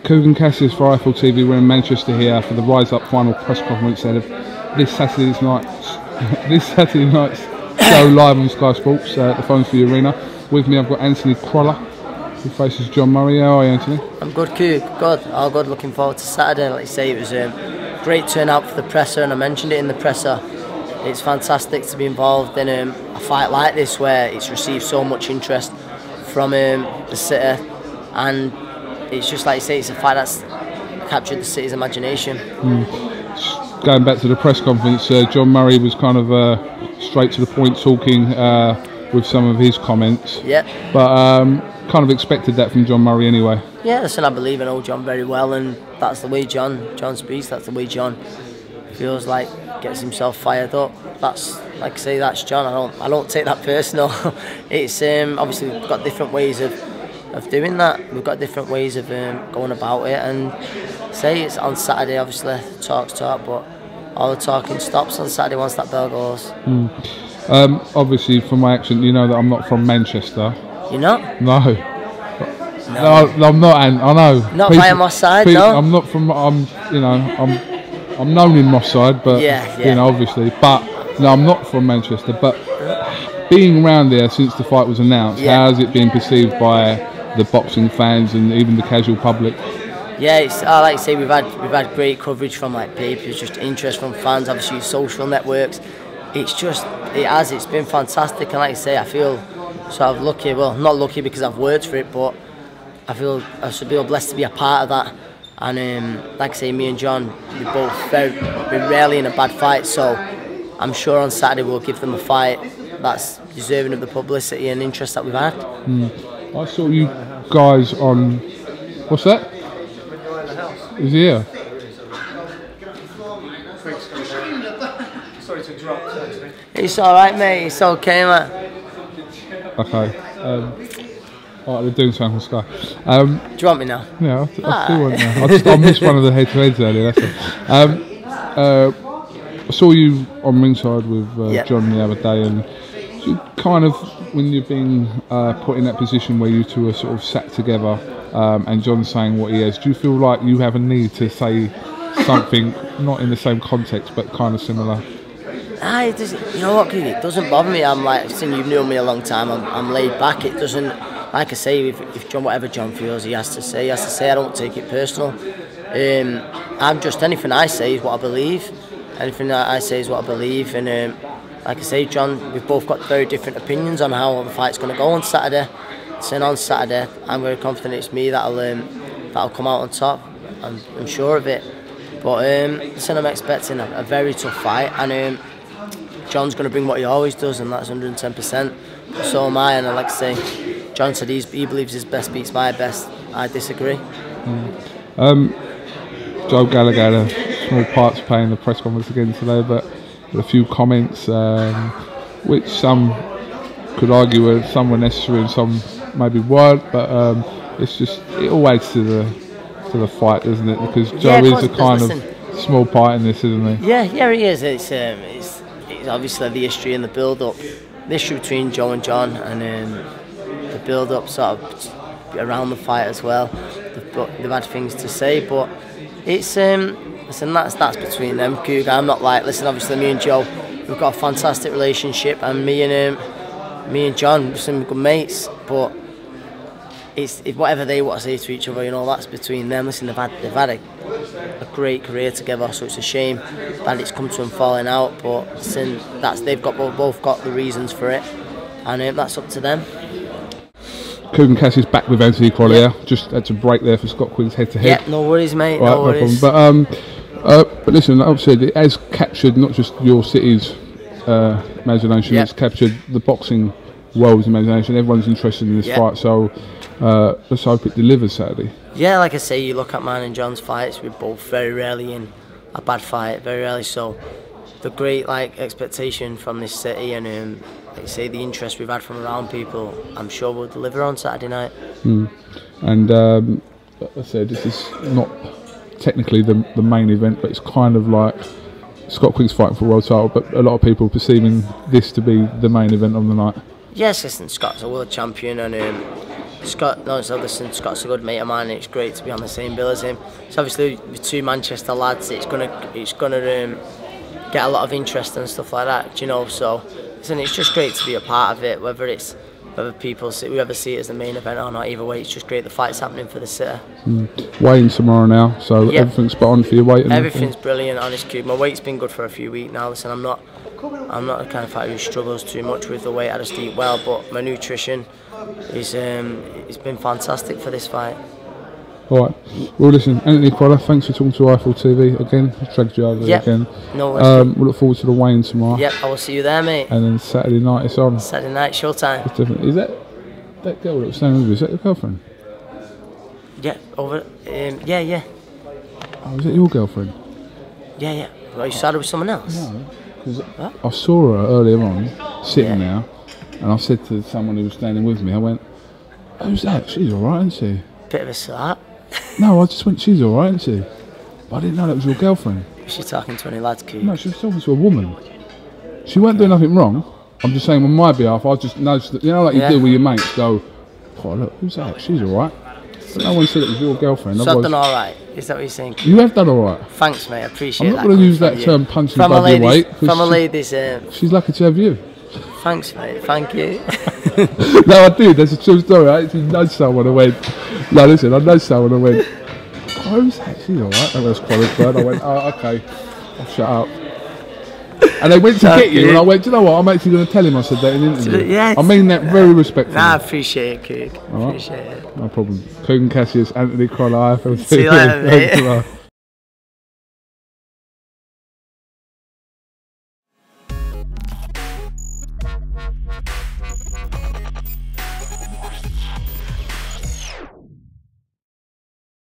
Coogan Cassius for Eiffel TV. We're in Manchester here for the Rise Up final press conference ahead of this Saturday night's show live on Sky Sports at the Phones for the Arena. With me I've got Anthony Crolla, who faces John Murray. How are you, Anthony? I'm good, Coog. Good. All good. Looking forward to Saturday. Like you say, it was a great turnout for the presser, and I mentioned it in the presser. It's fantastic to be involved in a fight like this where it's received so much interest from the city, and it's just like you say, it's a fight that's captured the city's imagination. Going back to the press conference, John Murray was kind of straight to the point, talking with some of his comments. Yeah. But kind of expected that from John Murray anyway. Yeah, listen, I believe and know John very well, and that's the way John speaks. That's the way John feels like, gets himself fired up. That's, like I say, that's John. I don't take that personal. It's obviously we've got different ways of doing that. We've got different ways of going about it, and say it's on Saturday. Obviously, talk, but all the talking stops on Saturday once that bell goes. Obviously, from my accent, you know that I'm not from Manchester. You're not? No, I'm not. And I know. Not by Moss Side, no. I'm not from. I'm known in Moss Side, but you know, obviously, but no, I'm not from Manchester. But being around there since the fight was announced, how has it been perceived by the boxing fans and even the casual public? Yeah, it's like I say, we've had great coverage from like papers, just interest from fans, obviously social networks. It's been fantastic, and like I say, I feel sort of lucky. Well, not lucky because I've worked for it, but I feel blessed to be a part of that. And like I say, me and John, we're rarely in a bad fight, so I'm sure on Saturday we'll give them a fight that's deserving of the publicity and interest that we've had. I saw you guys on, what's that? Is he here? Sorry to interrupt. It's alright, mate, it's okay, mate. Okay. Alright, they're doing something on Sky. Do you want me now? Yeah, I still want now. I missed one of the head-to-heads earlier, that's all. I saw you on ringside with John the other day, and so kind of when you're being put in that position where you two are sort of sat together, and John's saying what he has, do you feel like you have a need to say something, not in the same context, but kind of similar? You know what, it doesn't bother me. I'm like, since you've known me a long time, I'm laid back. It doesn't, like I say, if John, whatever John feels he has to say, I don't take it personal. I'm just, anything I say is what I believe. Anything that I say is what I believe, and like I say, John, we've both got very different opinions on how the fight's going to go on Saturday. So on Saturday, I'm very confident it's me that'll come out on top. I'm sure of it. But listen, I'm expecting a very tough fight, and John's going to bring what he always does, and that's 110%. So am I, and like I say, John said he believes his best beats my best. I disagree. Joe Gallagher had a small part to play in the press conference again today, but a few comments which some could argue were some were necessary and some maybe weren't, but it all adds to the fight, doesn't it? Because Joe is a kind of small part in this, isn't he? Yeah, he is. It's obviously the history and the build-up, the history between Joe and John, and the build-up sort of around the fight as well. They've had things to say, but it's listen, that's between them. Coog, I'm not like, listen, obviously me and Joe, we've got a fantastic relationship, and me and John, we're some good mates, but it's whatever they want to say to each other, you know, that's between them. Listen, they've had a great career together, so it's a shame that it's come to them falling out, but listen, they've both got the reasons for it, and that's up to them. Coogan Cassius back with Anthony Crolla. Just had to break there for Scott Quinn's head-to-head. Yeah, no worries, mate. Right, no worries. But listen, like I've said, it has captured not just your city's imagination. It's captured the boxing world's imagination. Everyone's interested in this fight, so let's hope it delivers Saturday. Yeah, like I say, you look at mine and John's fights, we're both very rarely in a bad fight, very rarely. So the great expectation from this city, and like I say, the interest we've had from around people, I'm sure we'll deliver on Saturday night. And like I said, this is not technically the main event, but it's kind of like Scott Quinn's fighting for a world title, but a lot of people perceiving this to be the main event of the night. Yes, listen, Scott's a world champion, and Scott, no, so listen, Scott's a good mate of mine. It's great to be on the same bill as him. So obviously, with 2 Manchester lads, it's gonna get a lot of interest and stuff like that. You know, so listen, it's just great to be a part of it. Whether whoever see it as the main event or not, either way, it's just great. The fight's happening for the city. Weighing tomorrow now, so everything's spot on for your weight. Everything's brilliant, honest, Cube. My weight's been good for a few weeks now. Listen, I'm not the kind of fighter who struggles too much with the weight. I just eat well, but my nutrition is it's been fantastic for this fight. All right. Well, listen, Anthony Crolla, thanks for talking to Eiffel TV again. I dragged you over again. No worries. We'll look forward to the weigh-in tomorrow. Yep, I will see you there, mate. And then Saturday night it's on. Saturday night, showtime. Is that girl that was staying with you? Is that your girlfriend? Yeah, yeah. Oh, is that your girlfriend? Yeah. Well, you started with someone else? No, because I saw her earlier on, sitting there, and I said to someone who was standing with me, I went, "Who's that? She's alright, isn't she?" Bit of a slap. No, I just went, "She's alright, isn't she?" But I didn't know that was your girlfriend. Was she talking to any lads, Keith? No, she was talking to a woman. She weren't doing nothing wrong. I'm just saying on my behalf, I just noticed that, you know, like you do with your mates, go, "Oh, look, who's that? She's alright." But no one said it was your girlfriend. So I've done alright. Is that what you're saying, Keith? You have done alright. Thanks, mate. I appreciate that. I'm not going to use that term punching above your weight. From a lady's... she's lucky to have you. Thanks, mate. Thank you. No, I did. That's a true story. I actually know someone who went... No, listen, I know someone who went... "Oh, who's that? She's alright." That was qualified. I went, "Oh, okay. I'll shut up." And they went to get you, and I went, "Do you know what? I'm actually going to tell him I said that in an interview." Yes. I mean that very respectfully. Nah, I appreciate it, Coog. Right. Appreciate it. No problem. Coog and Cassius, Anthony Crolla, IFL. See you later, mate.